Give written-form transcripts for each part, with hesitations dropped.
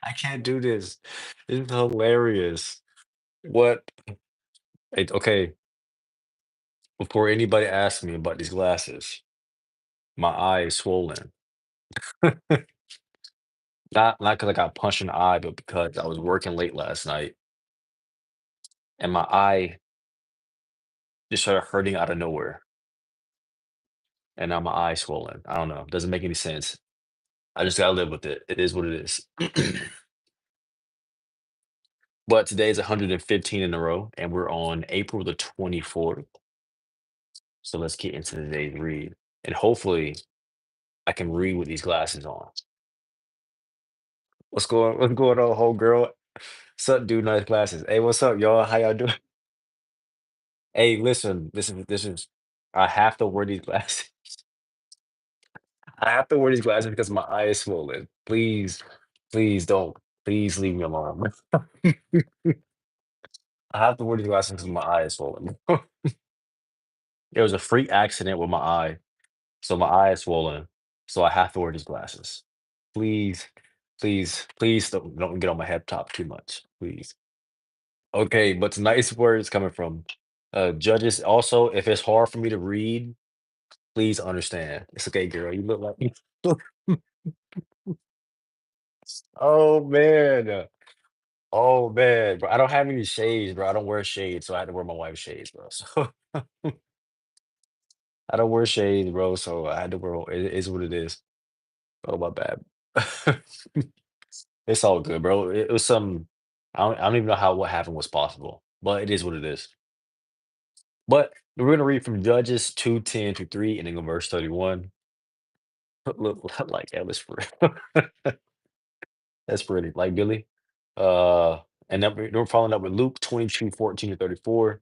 I can't do this. This is hilarious. What? Okay, before anybody asks me about these glasses, my eye is swollen. Not because I got punched in the eye, but because I was working late last night and my eye just started hurting out of nowhere, and now my eye swollen. I don't know. Doesn't make any sense. I just gotta live with it. It is what it is. But today is 115 in a row, and we're on April the 24th. So let's get into today's read. And hopefully I can read with these glasses on. What's going on, whole girl? What's up, dude? Nice glasses. Hey, what's up, y'all? How y'all doing? Hey, listen. I have to wear these glasses. I have to wear these glasses because my eye is swollen. Please don't. Please leave me alone. I have to wear these glasses because my eye is swollen. There was a freak accident with my eye, so my eye is swollen. So I have to wear these glasses. Please, please don't get on my head top too much, please. Okay, but tonight's word is coming from Judges. Also, if it's hard for me to read, please understand. It's okay, girl. You look like oh man. Oh man, bro. I don't have any shades, bro. I don't wear shades, so I had to wear my wife's shades, bro. So I don't wear shades, bro. So I had to wear it is what it is. Oh my bad. It's all good, bro. It was some I don't even know how what happened was possible, but it is what it is. But we're gonna read from Judges 2:10 to 3 and then go verse 31. Look like Ellis for real. That's pretty. Like Billy. And then we're following up with Luke 22:14 to 34,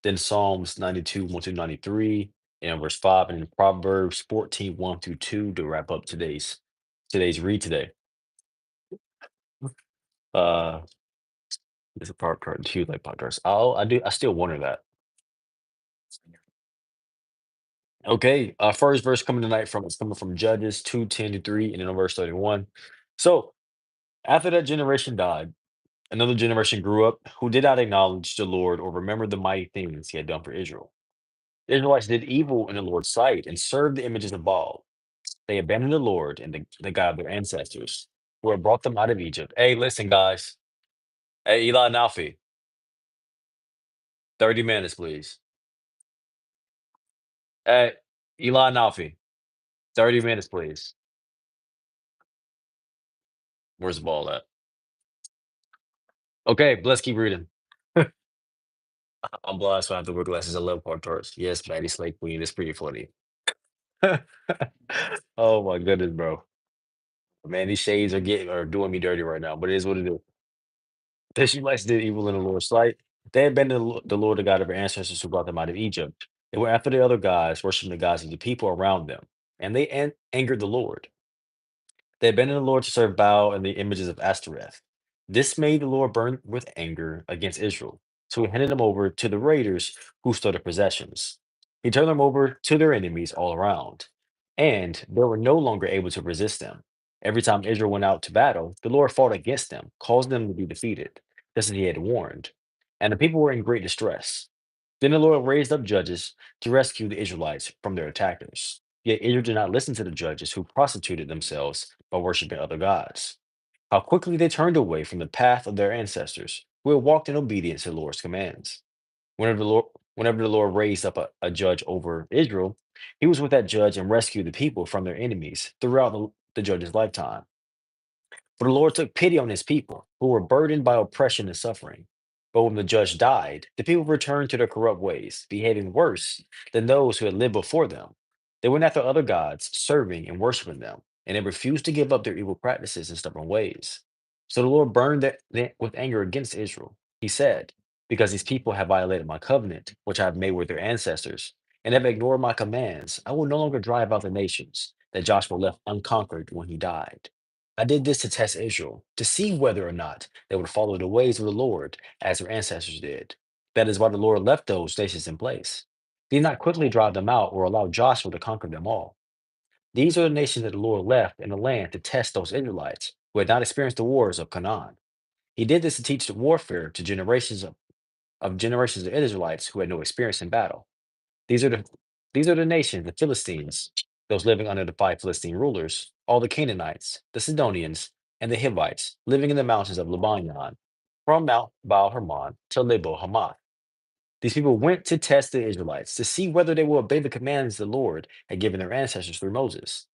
then Psalms 92, 1 to 93, and verse 5, and then Proverbs 14, 1 through 2 to wrap up today's read today. Uh it's a part two like podcast. I still wonder that. Okay, first verse coming tonight from it's coming from Judges 2:10 to 3, and then on verse 31. So after that generation died, another generation grew up who did not acknowledge the Lord or remember the mighty things he had done for Israel. The Israelites did evil in the Lord's sight and served the images of Baal. They abandoned the Lord and the God of their ancestors, who had brought them out of Egypt. Hey, listen, guys. Hey, Eli and Alfie, 30 minutes, please. Hey, Eli and Alfie, 30 minutes, please. Where's the ball at? Okay, let's keep reading. I'm blessed. So I have to wear glasses. I love Pop Tarts. Yes, Maddie Slate Queen. It's pretty funny. Oh my goodness, bro. Man, these shades are doing me dirty right now, but it is what it is. The Israelites did evil in the Lord's sight. They had been the Lord, the God of their ancestors who brought them out of Egypt. They were after the other gods, worshiping the gods of the people around them, and they angered the Lord. They abandoned the Lord to serve Baal and the images of Ashtoreth. This made the Lord burn with anger against Israel. So he handed them over to the raiders who stole their possessions. He turned them over to their enemies all around, and they were no longer able to resist them. Every time Israel went out to battle, the Lord fought against them, caused them to be defeated, just as he had warned. And the people were in great distress. Then the Lord raised up judges to rescue the Israelites from their attackers. Yet Israel did not listen to the judges who prostituted themselves by worshiping other gods. How quickly they turned away from the path of their ancestors, who had walked in obedience to the Lord's commands. Whenever the Lord, whenever the Lord raised up a judge over Israel, he was with that judge and rescued the people from their enemies throughout the judge's lifetime. For the Lord took pity on his people, who were burdened by oppression and suffering. But when the judge died, the people returned to their corrupt ways, behaving worse than those who had lived before them. They went after other gods, serving and worshiping them, and they refused to give up their evil practices and stubborn ways. So the Lord burned with anger against Israel. He said, because these people have violated my covenant, which I have made with their ancestors, and have ignored my commands, I will no longer drive out the nations that Joshua left unconquered when he died. I did this to test Israel, to see whether or not they would follow the ways of the Lord as their ancestors did. That is why the Lord left those nations in place. He did not quickly drive them out or allow Joshua to conquer them all. These are the nations that the Lord left in the land to test those Israelites, who had not experienced the wars of Canaan. He did this to teach the warfare to generations of Israelites who had no experience in battle. These are the these are the nations, the Philistines, those living under the five Philistine rulers, all the Canaanites, the Sidonians, and the Hivites, living in the mountains of Lebanon, from Mount Baal Hermon to Lebo Hamath. These people went to test the Israelites to see whether they will obey the commands the Lord had given their ancestors through Moses.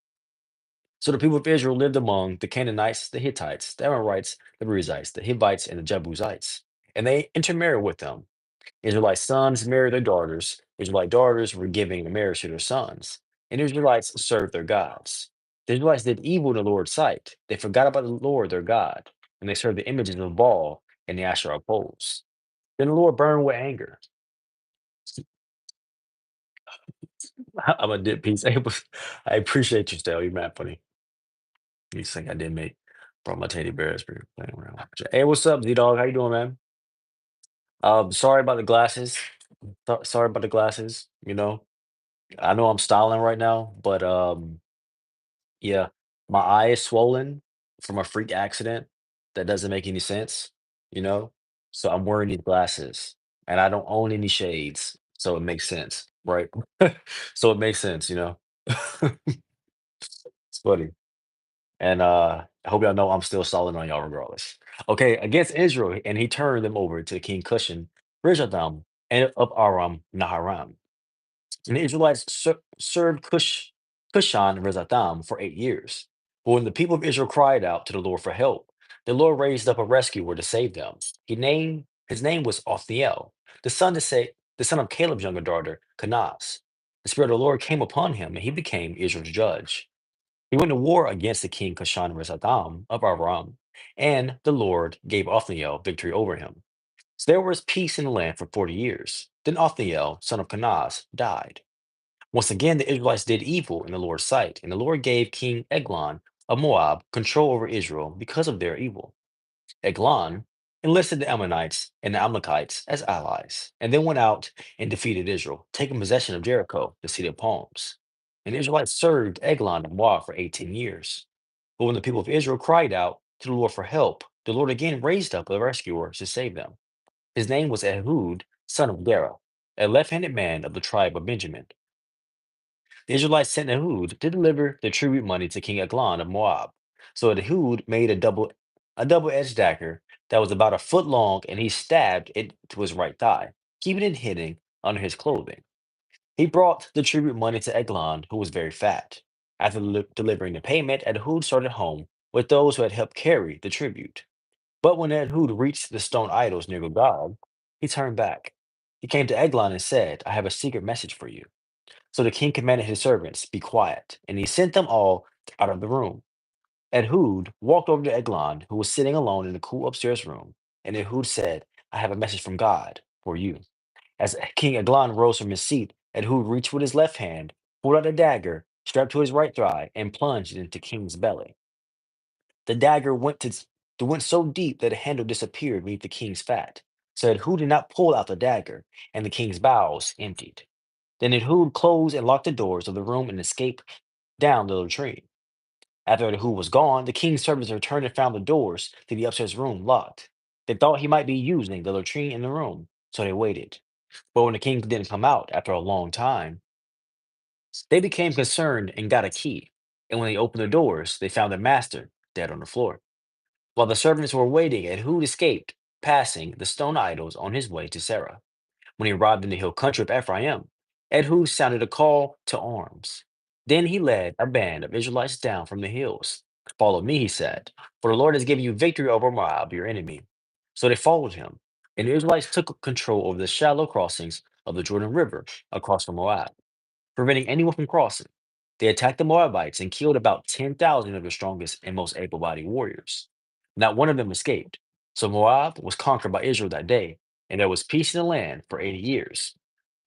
So the people of Israel lived among the Canaanites, the Hittites, the Amorites, the Perizzites, the Hivites, and the Jebusites, and they intermarried with them. Israelite sons married their daughters. Israelite daughters were giving in marriage to their sons. And Israelites served their gods. The Israelites did evil in the Lord's sight. They forgot about the Lord their God, and they served the images of Baal and the Asherah poles. Then the Lord burned with anger. I'm a dip piece. I appreciate you still. You're mad funny. You think I did make brought my teddy bears for playing around. Hey, what's up, Z Dog? How you doing, man? Sorry about the glasses. Sorry about the glasses. I know I'm styling right now, but yeah, my eye is swollen from a freak accident that doesn't make any sense, you know? So I'm wearing these glasses and I don't own any shades, so it makes sense, right? So it makes sense. It's funny. And I hope y'all know I'm still solid on y'all regardless. Okay, against Israel, and he turned them over to King Cushan, Rizadam, and of Aram Naharam. And the Israelites served Cushan and Rezatham for 8 years. But when the people of Israel cried out to the Lord for help, the Lord raised up a rescuer to save them. His name was Othniel, the son of Caleb's younger daughter, Kenaz. The Spirit of the Lord came upon him, and he became Israel's judge. He went to war against the king Cushan Rezatham of Aram, and the Lord gave Othniel victory over him. So there was peace in the land for 40 years. Then Othniel, son of Kenaz, died. Once again, the Israelites did evil in the Lord's sight, and the Lord gave King Eglon of Moab control over Israel because of their evil. Eglon enlisted the Ammonites and the Amalekites as allies, and then went out and defeated Israel, taking possession of Jericho, the city of palms. And the Israelites served Eglon of Moab for 18 years. But when the people of Israel cried out to the Lord for help, the Lord again raised up a rescuer to save them. His name was Ehud, son of Gera, a left-handed man of the tribe of Benjamin. The Israelites sent Ehud to deliver the tribute money to King Eglon of Moab. So Ehud made a double-edged dagger that was about a foot long, and he stabbed it to his right thigh, keeping it hidden under his clothing. He brought the tribute money to Eglon, who was very fat. After delivering the payment, Ehud started home with those who had helped carry the tribute. But when Ehud reached the stone idols near Gilgal, he turned back. He came to Eglon and said, "I have a secret message for you." So the king commanded his servants, "Be quiet," and he sent them all out of the room. Ehud walked over to Eglon, who was sitting alone in the cool upstairs room, and Ehud said, "I have a message from God for you." As King Eglon rose from his seat, Ehud reached with his left hand, pulled out a dagger, strapped to his right thigh, and plunged it into King's belly. The dagger went so deep that the handle disappeared beneath the king's fat. So Ehud did not pull out the dagger, and the king's bowels emptied. Then Ehud closed and locked the doors of the room and escaped down the latrine. After Ehud was gone, the king's servants returned and found the doors to the upstairs room locked. They thought he might be using the latrine in the room, so they waited. But when the king didn't come out after a long time, they became concerned and got a key. And when they opened the doors, they found their master dead on the floor. While the servants were waiting, Ehud escaped, passing the stone idols on his way to Sarah. When he arrived in the hill country of Ephraim, Ehud sounded a call to arms. Then he led a band of Israelites down from the hills. "Follow me," he said, "for the Lord has given you victory over Moab, your enemy." So they followed him, and the Israelites took control over the shallow crossings of the Jordan River across from Moab, preventing anyone from crossing. They attacked the Moabites and killed about 10,000 of their strongest and most able bodied warriors. Not one of them escaped. So Moab was conquered by Israel that day, and there was peace in the land for 80 years.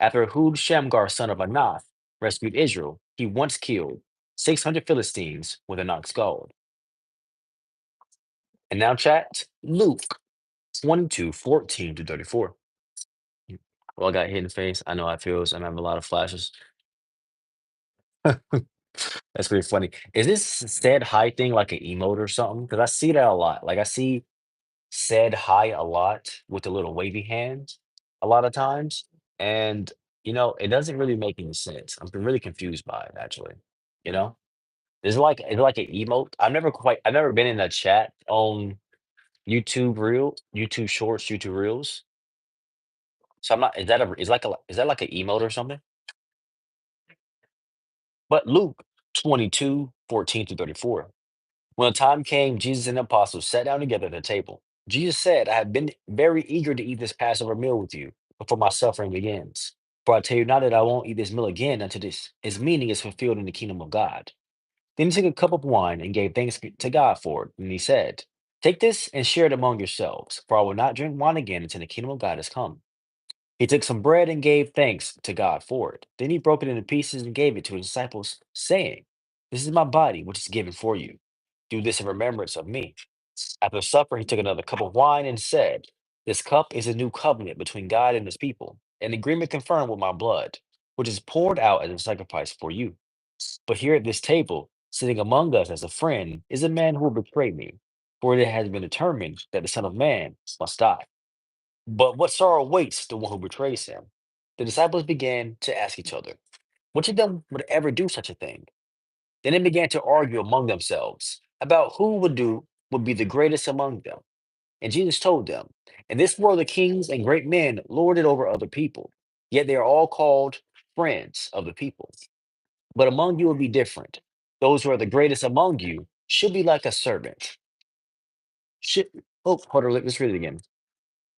After Ehud Shamgar, son of Anath, rescued Israel, he once killed 600 Philistines with an ox goad. And now, chat, Luke 22:14 to 34. Well, I got hit in the face. I know how it feels. I'm having a lot of flashes. That's pretty funny. Is this said hi thing like an emote or something? Because I see that a lot. Like I see said hi a lot with the little wavy hands a lot of times. And it doesn't really make any sense. I'm really confused by it actually. You know? Is it like an emote? I've never been in a chat on YouTube Shorts, YouTube Reels. So I'm not is that a is that like an emote or something? But Luke 22:14-34. When the time came, Jesus and the apostles sat down together at the table. Jesus said, I have been very eager to eat this Passover meal with you before my suffering begins. For I tell you now that I won't eat this meal again until this its meaning is fulfilled in the kingdom of God. Then he took a cup of wine and gave thanks to God for it. And he said, take this and share it among yourselves, for I will not drink wine again until the kingdom of God has come. He took some bread and gave thanks to God for it. Then he broke it into pieces and gave it to his disciples, saying, this is my body, which is given for you. Do this in remembrance of me. After supper, he took another cup of wine and said, this cup is a new covenant between God and his people, an agreement confirmed with my blood, which is poured out as a sacrifice for you. But here at this table, sitting among us as a friend, is a man who will betray me. For it has been determined that the Son of Man must die. But what sorrow awaits the one who betrays him? The disciples began to ask each other, which of them would ever do such a thing? Then they began to argue among themselves about who would be the greatest among them. And Jesus told them, in this world the kings and great men lord it over other people, yet they are all called friends of the people. But among you will be different. Those who are the greatest among you should be like a servant. Should, oh, hold on, let's read it again.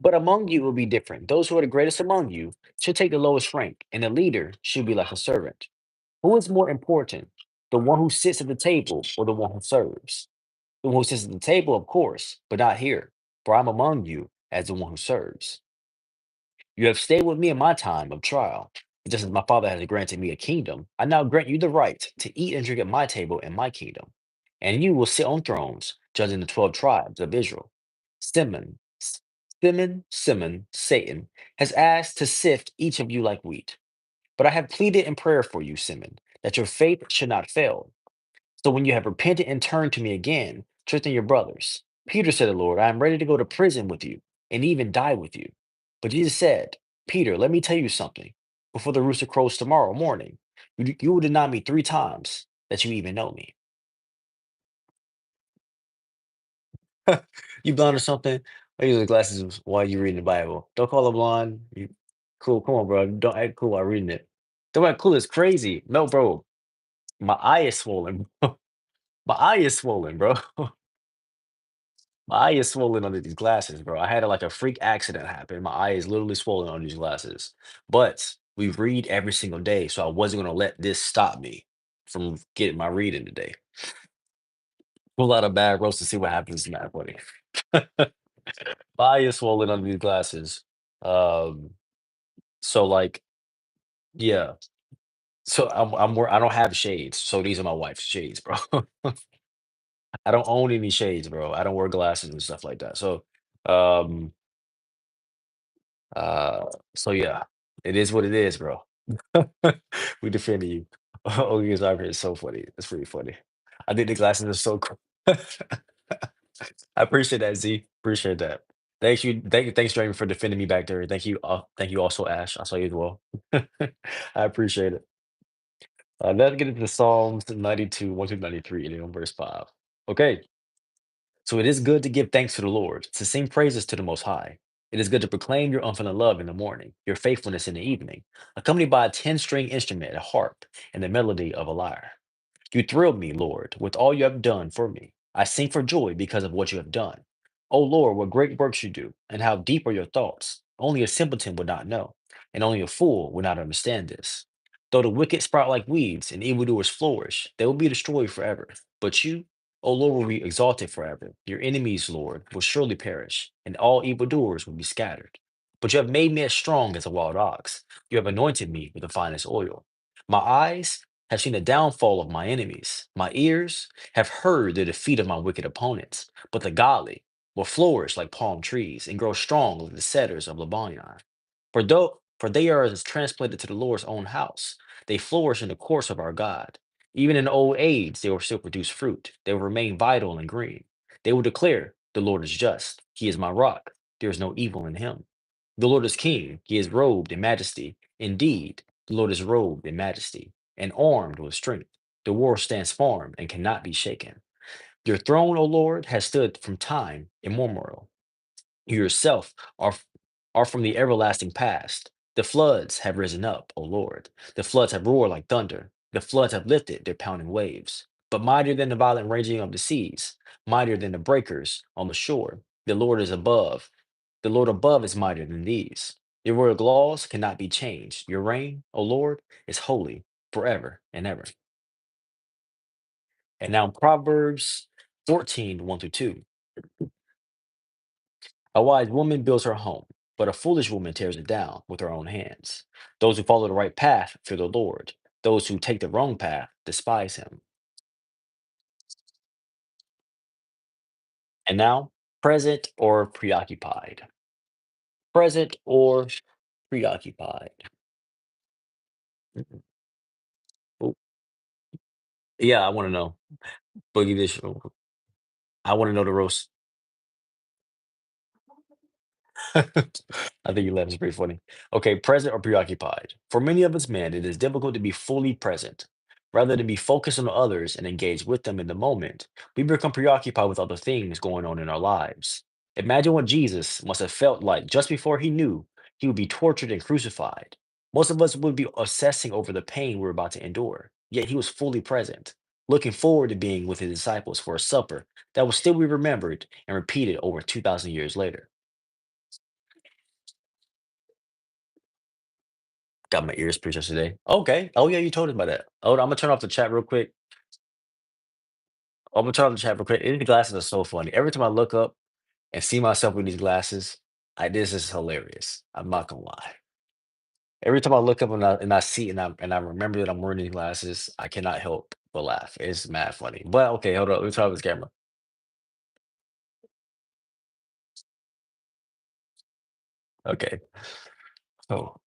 But among you will be different. Those who are the greatest among you should take the lowest rank, and the leader should be like a servant. Who is more important, the one who sits at the table or the one who serves? The one who sits at the table, of course, but not here, for I'm among you as the one who serves. You have stayed with me in my time of trial. Just as my father has granted me a kingdom, I now grant you the right to eat and drink at my table in my kingdom. And you will sit on thrones, judging the 12 tribes of Israel. Simon, Simon, Satan, has asked to sift each of you like wheat. But I have pleaded in prayer for you, Simon, that your faith should not fail. So when you have repented and turned to me again, strengthen your brothers. Peter said to the Lord, I am ready to go to prison with you and even die with you. But Jesus said, Peter, let me tell you something. Before the rooster crows tomorrow morning, you will deny me 3 times that you even know me. You blind or something? I use the glasses while you reading the Bible. Don't call them blind. You cool. Come on, bro. Don't act cool while reading it. Don't act cool. It's crazy. No, bro. My eye is swollen. My eye is swollen, bro. My eye is swollen under these glasses, bro. I had like a freak accident happen. My eye is literally swollen on these glasses. But we read every single day, so I wasn't gonna let this stop me from getting my reading today. Pull out a bad roast to see what happens in that, buddy. My eye is swollen under these glasses. Um, so like, yeah. So I don't have shades. So these are my wife's shades, bro. I don't own any shades, bro. I don't wear glasses and stuff like that. Um, Uh, so yeah, it is what it is, bro. We defending you. Oh, you guys is so funny. It's pretty funny. I think the glasses are so cool. I appreciate that, Z. Appreciate that. Thanks, Jamie, for defending me back there. Thank you also, Ash. I saw you as well. I appreciate it. Let's get into Psalms 92, 1 through 93, and then verse 5. Okay. So it is good to give thanks to the Lord, to sing praises to the Most High. It is good to proclaim your unfailing love in the morning, your faithfulness in the evening, accompanied by a 10-string instrument, a harp, and the melody of a lyre. You thrilled me, Lord, with all you have done for me. I sing for joy because of what you have done. O Lord, what great works you do, and how deep are your thoughts. Only a simpleton would not know, and only a fool would not understand this. Though the wicked sprout like weeds and evildoers flourish, they will be destroyed forever. But you, O Lord, will be exalted forever. Your enemies, Lord, will surely perish, and all evildoers will be scattered. But you have made me as strong as a wild ox. You have anointed me with the finest oil. My eyes have seen the downfall of my enemies. My ears have heard the defeat of my wicked opponents. But the godly will flourish like palm trees and grow strong like the cedars of Lebanon. For they are as transplanted to the Lord's own house. They flourish in the course of our God. Even in old age, they will still produce fruit. They will remain vital and green. They will declare, "The Lord is just. He is my rock. There is no evil in him. The Lord is king. He is robed in majesty. Indeed, the Lord is robed in majesty and armed with strength. The world stands firm and cannot be shaken. Your throne, O Lord, has stood from time immemorial. You yourself are from the everlasting past. The floods have risen up, O Lord. The floods have roared like thunder. The floods have lifted their pounding waves. But mightier than the violent raging of the seas, mightier than the breakers on the shore, the Lord is above. The Lord above is mightier than these. Your royal laws cannot be changed. Your reign, O Lord, is holy forever and ever. And now Proverbs 14, 1 through 2. A wise woman builds her home, but a foolish woman tears it down with her own hands. Those who follow the right path fear the Lord. Those who take the wrong path despise him. And now, present or preoccupied. Present or preoccupied. Mhm. Oh, yeah, I want to know. Boogie this. I want to know the roast. I think you laughed. It's pretty funny. Okay, present or preoccupied. For many of us men, it is difficult to be fully present. Rather than be focused on others and engage with them in the moment, we become preoccupied with other things going on in our lives. Imagine what Jesus must have felt like just before he knew he would be tortured and crucified. Most of us would be obsessing over the pain we're about to endure, yet he was fully present, looking forward to being with his disciples for a supper that will still be remembered and repeated over 2,000 years later. Got my ears pierced yesterday. Okay. Oh yeah, you told us about that. Hold on, I'm gonna turn off the chat real quick. I'm gonna turn off the chat real quick. These glasses are so funny. Every time I look up and see myself with these glasses, this is hilarious. I'm not gonna lie. Every time I look up and I see and I remember that I'm wearing these glasses, I cannot help but laugh. It's mad funny. But okay, hold on. Let me turn off this camera. Okay. Oh, all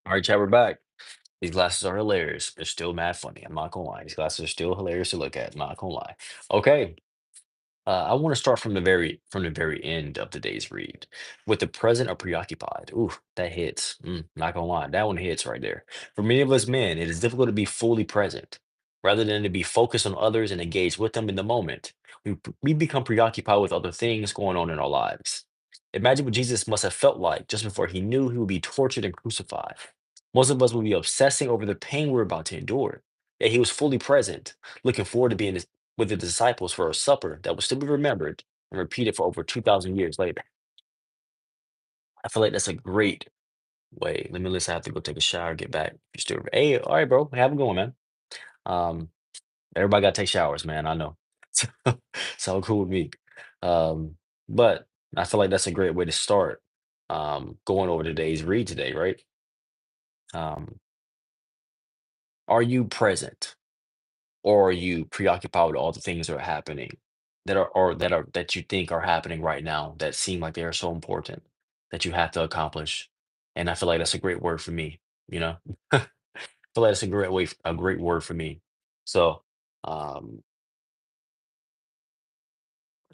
right, chat, we're back. These glasses are hilarious. They're still mad funny. I'm not gonna lie. These glasses are still hilarious to look at. I'm not gonna lie. Okay. I want to start from the very end of today's read with the present or preoccupied. Ooh, that hits. Not gonna lie, that one hits right there. For many of us men, it is difficult to be fully present. Rather than to be focused on others and engage with them in the moment, we become preoccupied with other things going on in our lives. Imagine what Jesus must have felt like just before he knew he would be tortured and crucified. Most of us would be obsessing over the pain we're about to endure. Yet he was fully present, looking forward to being with the disciples for a supper that will still be remembered and repeated for over 2,000 years later. I feel like that's a great way. Let me listen. I have to go take a shower, get back. You still, hey, all right, bro. Have a good one, man. Um, everybody got to take showers, man. I know. So cool with me. Um, but I feel like that's a great way to start going over today's read today, right? Um, are you present? Or are you preoccupied with all the things that are happening that you think are happening right now that seem like they are so important that you have to accomplish? And I feel like that's a great word for me. you know? I feel like that's a great way, a great word for me. So um,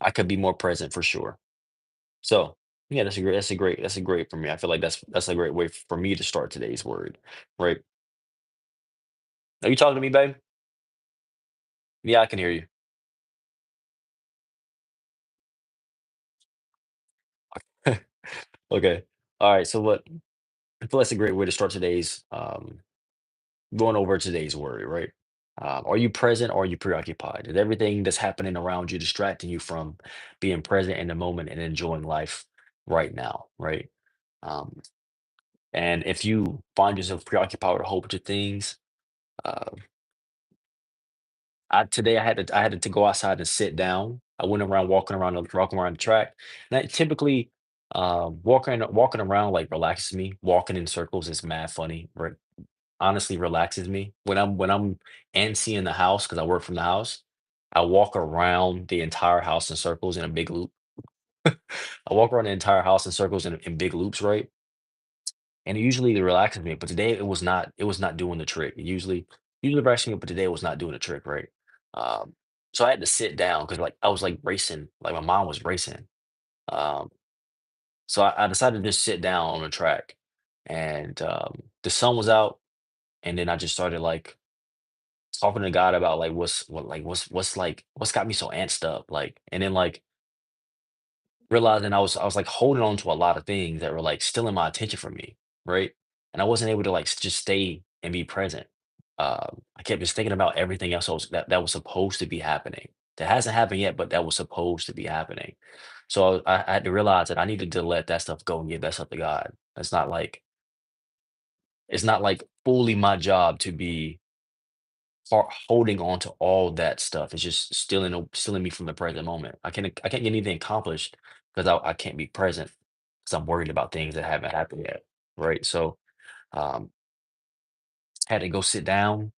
I could be more present for sure. So yeah, that's a great for me. I feel like that's a great way for me to start today's word, right? Are you talking to me, babe? Yeah, I can hear you. Okay. All right. So what I feel that's a great way to start today's going over today's word, right? Are you present or are you preoccupied? Is everything that's happening around you distracting you from being present in the moment and enjoying life right now, right? Um, and if you find yourself preoccupied with a whole bunch of things, uh, today I had to go outside and sit down. I went around walking around the track. And I typically walking around like relaxes me. Walking in circles is mad funny. Right? Honestly relaxes me. When I'm antsy in the house because I work from the house, I walk around the entire house in circles in a big loop. I walk around the entire house in circles in big loops, right? And it relaxes me. But today it was not doing the trick. Usually relaxing me, but today it was not doing the trick, right? Um, so I had to sit down because like I was like racing, like my mind was racing. Um, so I decided to just sit down on the track, and the sun was out, and then I just started like talking to God about like what's got me so antsed up, like, and then like realizing I was like holding on to a lot of things that were like stealing my attention from me, right? And I wasn't able to like just stay and be present. I kept just thinking about everything else that was supposed to be happening. That hasn't happened yet, but that was supposed to be happening. So I had to realize that I needed to let that stuff go and give that stuff to God. It's not like fully my job to be holding on to all that stuff. It's just stealing me from the present moment. I can't get anything accomplished because I can't be present because I'm worried about things that haven't happened yet. Right. So um had to go sit down.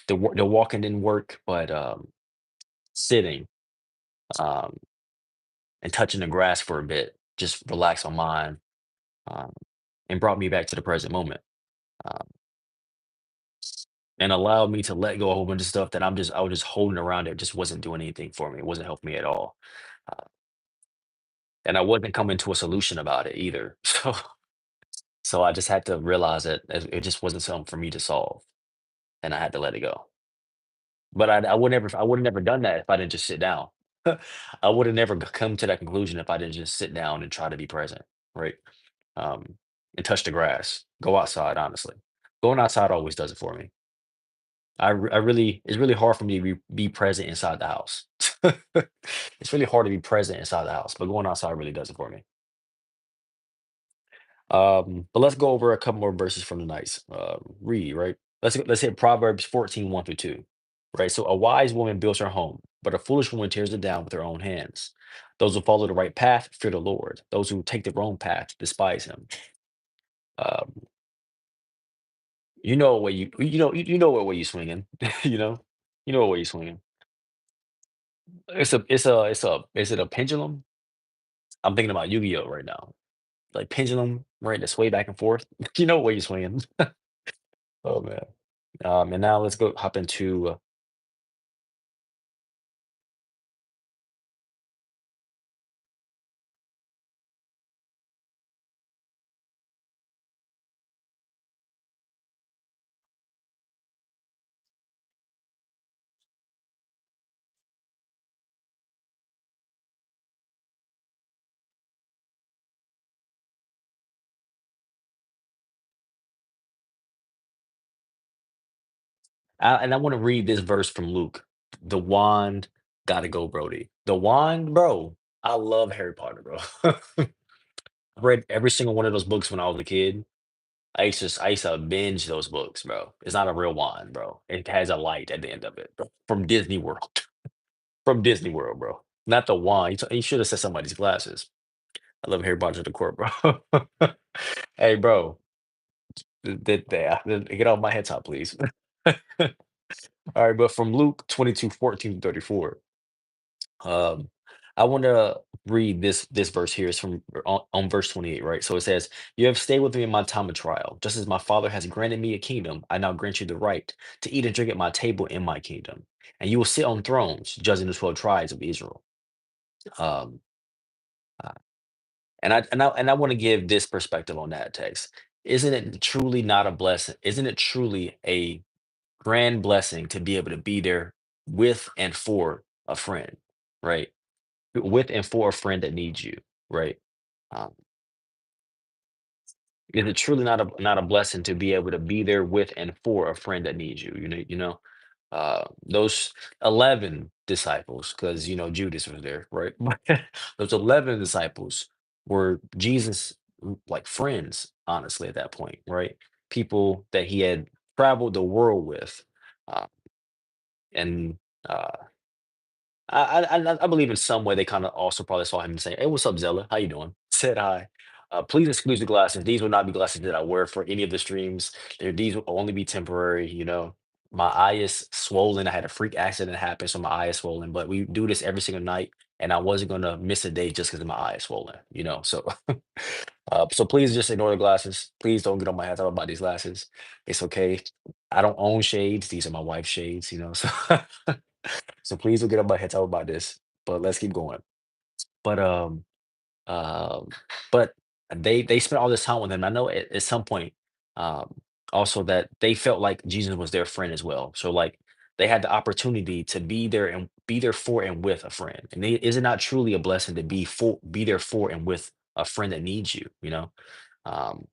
The walking didn't work, but sitting um and touching the grass for a bit just relaxed my mind, um, and brought me back to the present moment. Um, and allowed me to let go of a whole bunch of stuff that I was just holding around that just wasn't doing anything for me. It wasn't helping me at all. Uh, and I wasn't coming to a solution about it either. So I just had to realize that it just wasn't something for me to solve, and I had to let it go. But I would have never done that if I didn't just sit down. I would have never come to that conclusion if I didn't just sit down and try to be present, right? Um, and touch the grass, go outside. Honestly, going outside always does it for me. I really, it's really hard for me to be present inside the house. It's really hard to be present inside the house, but going outside really does it for me. But let's go over a couple more verses from the nights. Read, right? Let's hit Proverbs 14, 1 through 2. Right. So a wise woman builds her home, but a foolish woman tears it down with her own hands. Those who follow the right path fear the Lord. Those who take the wrong path despise him. Um, you know what way you swinging. you know, you know what way you swinging. Is it a pendulum? I'm thinking about Yu-Gi-Oh right now. Like pendulum, right? That sway back and forth. You know what way you swinging. Oh man. And now let's go hop into and I want to read this verse from Luke. The wand gotta go, Brody. The wand, bro. I love Harry Potter, bro. I've read every single one of those books when I was a kid. I used to binge those books, bro. It's not a real wand, bro. It has a light at the end of it, bro. From Disney World. From Disney World, bro. Not the wand. You should have said somebody's glasses. I love Harry Potter to the core, bro. Hey, bro. Get off my head top, please. All right, but from Luke 22:14 to 34. Um, I want to read this verse here. It's from on verse 28, right? So it says, "You have stayed with me in my time of trial, just as my Father has granted me a kingdom. I now grant you the right to eat and drink at my table in my kingdom, and you will sit on thrones, judging the 12 tribes of Israel." Um, uh, and I want to give this perspective on that text. Isn't it truly not a blessing? Isn't it truly a grand blessing to be able to be there with and for a friend, right? With and for a friend that needs you, right? Um, is it truly not a blessing to be able to be there with and for a friend that needs you? Those 11 disciples, because Judas was there, right? Those 11 disciples were Jesus like friends, honestly, at that point, right? People that he had traveled the world with, uh, and uh, I believe in some way they kind of also probably saw him and say, "Hey, what's up, Zella? How you doing?" Said hi. Please excuse the glasses. These will not be glasses that I wear for any of the streams. These will only be temporary. My eye is swollen. I had a freak accident happen, so my eye is swollen. But we do this every single night, and I wasn't gonna miss a day just because my eye is swollen. So so please just ignore the glasses. Please don't get on my head about these glasses. It's okay. I don't own shades. These are my wife's shades. So so please don't get on my head about this. But let's keep going. But um, but they spent all this time with him. I know at some point, um, also that they felt like Jesus was their friend as well. So like they had the opportunity to be there for and with a friend. And is it not truly a blessing to be there for and with a friend that needs you? Um,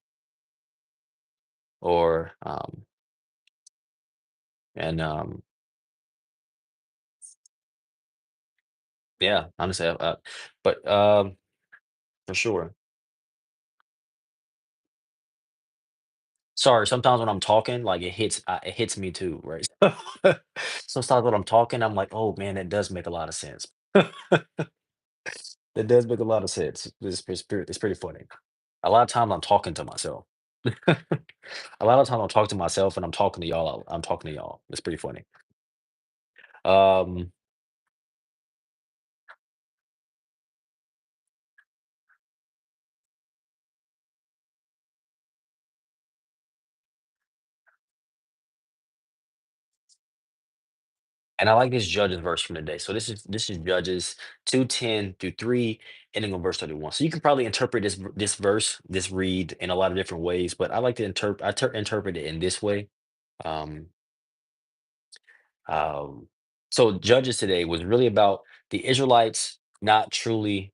or and Yeah, honestly, but for sure. Sorry, sometimes when I'm talking, like it hits me too, right? Sometimes when I'm talking, I'm like, oh man, that does make a lot of sense. That does make a lot of sense. It's pretty funny. A lot of times I'm talking to myself. A lot of times I'm talking to myself and I'm talking to y'all. I'm talking to y'all. It's pretty funny. Um, and I like this Judges verse from today. So this is Judges 2:10 through 3, ending on verse 31. So you can probably interpret this verse, this read in a lot of different ways, but I like to interpret it in this way. Um, Um, so Judges today was really about the Israelites not truly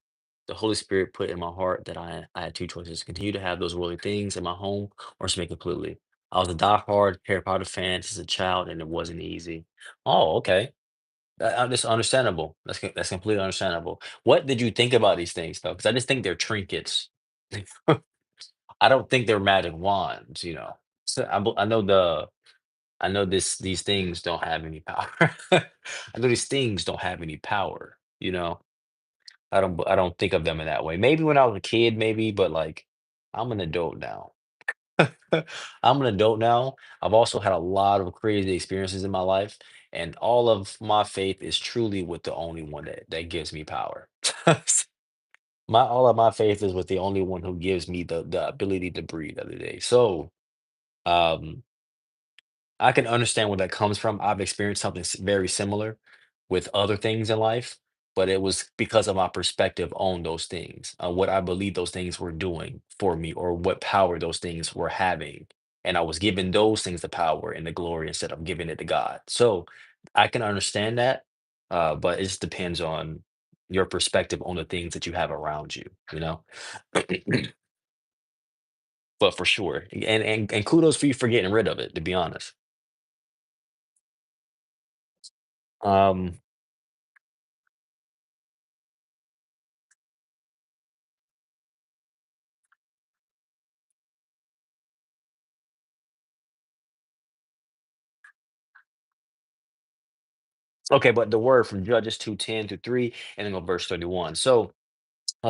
the Holy Spirit put in my heart that I had two choices: continue to have those worldly things in my home or submit completely. I was a diehard Harry Potter fan as a child, and it wasn't easy. Oh, okay. That's understandable. That's completely understandable. What did you think about these things though? Because I just think they're trinkets. I don't think they're magic wands. So I know these things don't have any power. I know these things don't have any power, you know? I don't think of them in that way. Maybe when I was a kid, maybe, but like I'm an adult now. I'm an adult now. I've also had a lot of crazy experiences in my life, and all of my faith is truly with the only one that gives me power. My all of my faith is with the only one who gives me the ability to breathe every day. So um I can understand where that comes from. I've experienced something very similar with other things in life, but it was because of my perspective on those things, what I believe those things were doing for me, or what power those things were having. And I was giving those things the power and the glory instead of giving it to God. So I can understand that, but it just depends on your perspective on the things that you have around you. But for sure, and kudos for you for getting rid of it. To be honest. Um, Okay, but the word from Judges 2:10 to 3, and then go verse 31. So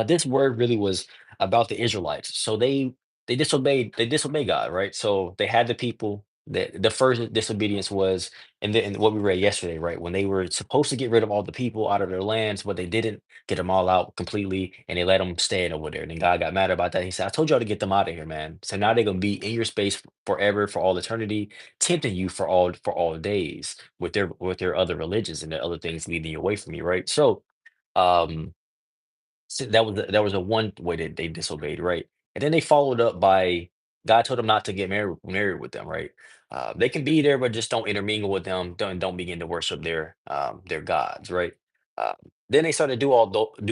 this word really was about the Israelites. So they disobeyed God, right? So they had the people. The first disobedience was, and what we read yesterday, right? When they were supposed to get rid of all the people out of their lands, but they didn't get them all out completely, and they let them stay over there. And then God got mad about that. He said, "I told y'all to get them out of here, man. So now they're gonna be in your space forever, for all eternity, tempting you for all days with their other religions and the other things leading you away from me, right?" Um, so that was a one way that they disobeyed, right? And then they followed up by God told them not to get married with them, right? They can be there, but just don't intermingle with them. Don't begin to worship their gods, right? Uh, then they started to do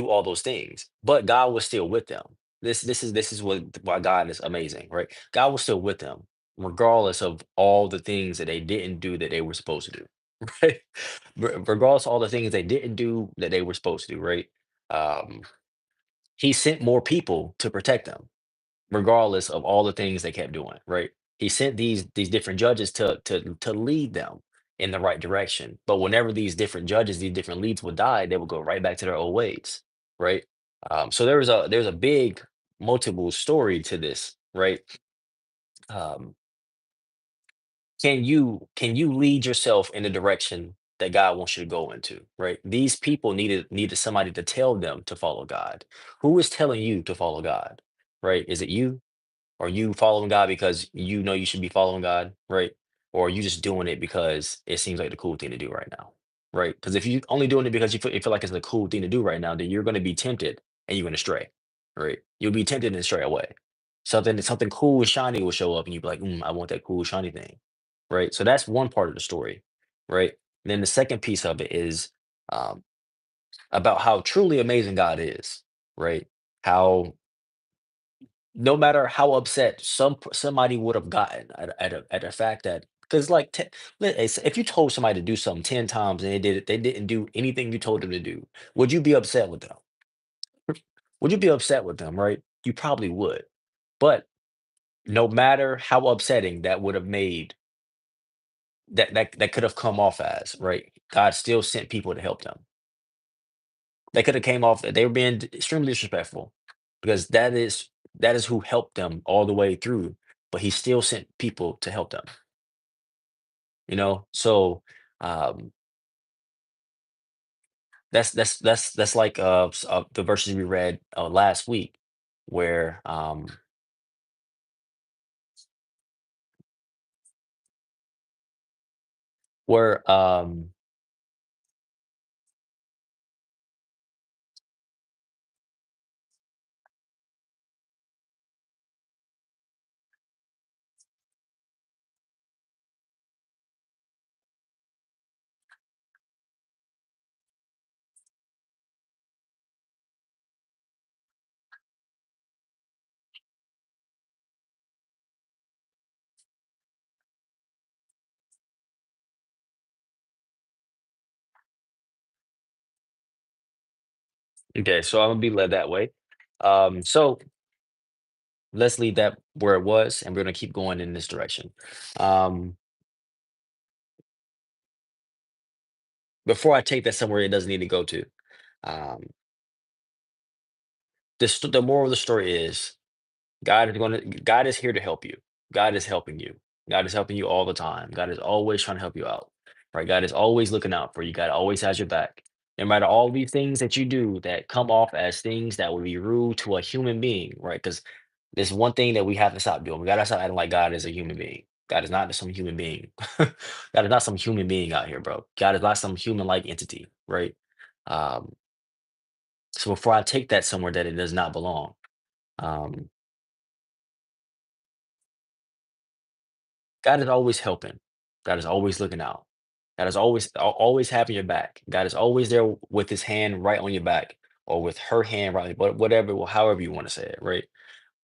all those things, but God was still with them. This is why God is amazing, right? God was still with them, regardless of all the things that they didn't do that they were supposed to do, right? Regardless of all the things they didn't do that they were supposed to do, right? Um, he sent more people to protect them, regardless of all the things they kept doing, right? He sent these different judges to lead them in the right direction. But whenever these different judges, these different leads would die, they would go right back to their old ways, right? So there's a big multiple story to this, right? Um, can you lead yourself in the direction that God wants you to go into, right? These people needed somebody to tell them to follow God. Who is telling you to follow God, right? Is it you? Are you following God because you know you should be following God, right? Or are you just doing it because it seems like the cool thing to do right now, right? Because if you only doing it because you feel like it's the cool thing to do right now, then you're going to be tempted and you're going to stray, right? You'll be tempted and stray away. Something cool and shiny will show up, and you'll be like, I want that cool shiny thing, right? So that's one part of the story, right? Then the second piece of it is um, about how truly amazing God is, right? How no matter how upset somebody would have gotten at the fact that because like if you told somebody to do something 10 times and they didn't do anything you told them to do, would you be upset with them? Would you be upset with them, right? You probably would. But no matter how upsetting that would have made, that could have come off as, right? God still sent people to help them. They could have came off that they were being extremely disrespectful because that is who helped them all the way through, but he still sent people to help them, you know? So um that's like the verses we read last week where where okay, so I'm gonna be led that way. So let's leave that where it was and we're gonna keep going in this direction. Um Before I take that somewhere it doesn't need to go to. Um the moral of the story is God is here to help you. God is helping you. God is helping you all the time. God is always trying to help you out. Right? God is always looking out for you. God always has your back. No matter all these things that you do that come off as things that would be rude to a human being, right? Because there's one thing that we have to stop doing. We gotta stop acting like God is a human being. God is not some human being. God is not some human being out here, bro. God is not some human-like entity, right? Um, so before I take that somewhere that it does not belong, um, God is always helping. God is always looking out. God is always having your back. God is always there with his hand right on your back or with her hand right, but whatever, however you want to say it, right?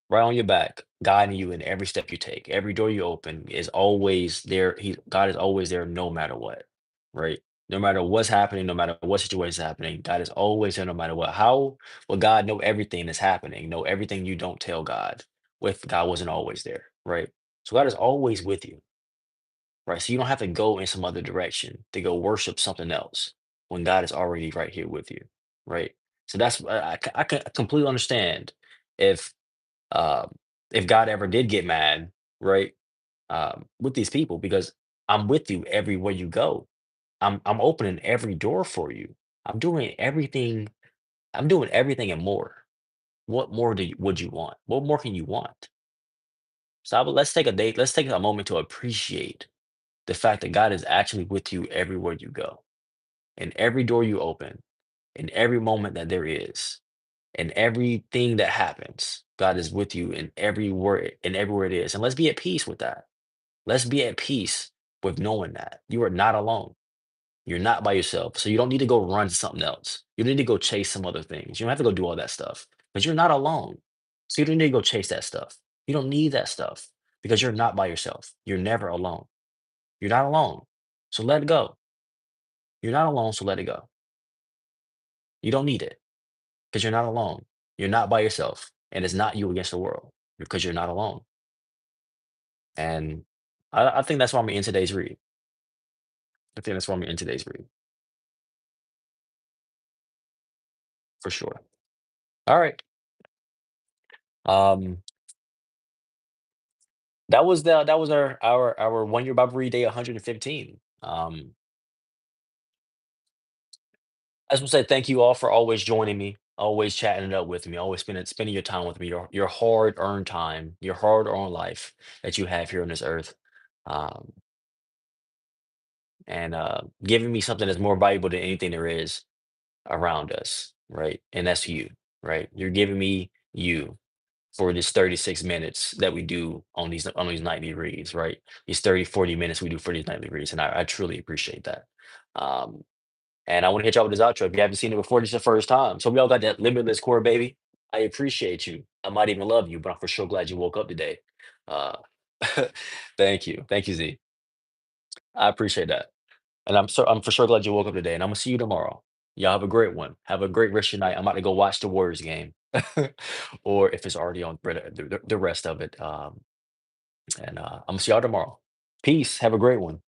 Right on your back, guiding you in every step you take. Every door you open is always there. God is always there no matter what, right? No matter what's happening, no matter what situation is happening, God is always there no matter what. How will God know everything that's happening? Know everything you don't tell God with God wasn't always there, right? So God is always with you. Right, so you don't have to go in some other direction to go worship something else when God is already right here with you, right? So that's I can completely understand if uh, if God ever did get mad, right? with these people because I'm with you everywhere you go. I'm opening every door for you. I'm doing everything. I'm doing everything and more. What more would you want? What more can you want? So let's take a date. Let's take a moment to appreciate the fact that God is actually with you everywhere you go, in every door you open, in every moment that there is, in everything that happens. God is with you in everywhere it is. And let's be at peace with that. Let's be at peace with knowing that you are not alone. You're not by yourself. So you don't need to go run to something else. You don't need to go chase some other things. You don't have to go do all that stuff. But you're not alone. So you don't need to go chase that stuff. You don't need that stuff because you're not by yourself. You're never alone. You're not alone. So let it go. You're not alone, so let it go. You don't need it because you're not alone. You're not by yourself. And it's not you against the world because you're not alone. And I think that's why I'm in today's read. I think that's why I'm in today's read for sure. All right. Um, that was our 1 year Bible read day 115. I just want to say thank you all for always joining me, always chatting it up with me, always spending your time with me, your hard earned time, your hard earned life that you have here on this earth. Um, and giving me something that's more valuable than anything there is around us, right? And that's you, right? You're giving me you for this 36 minutes that we do on these nightly reads, right? These 30, 40 minutes we do for these nightly reads. And I truly appreciate that. Um, and I want to hit y'all with this outro. If you haven't seen it before, this is the first time. So we all got that limitless core, baby. I appreciate you. I might even love you, but I'm for sure glad you woke up today. Uh, thank you. Thank you, Z. I appreciate that. And I'm for sure glad you woke up today. And I'm gonna see you tomorrow. Y'all have a great one. Have a great rest of your night. I'm about to go watch the Warriors game. Or if it's already on the rest of it. And I'm gonna see y'all tomorrow. Peace. Have a great one.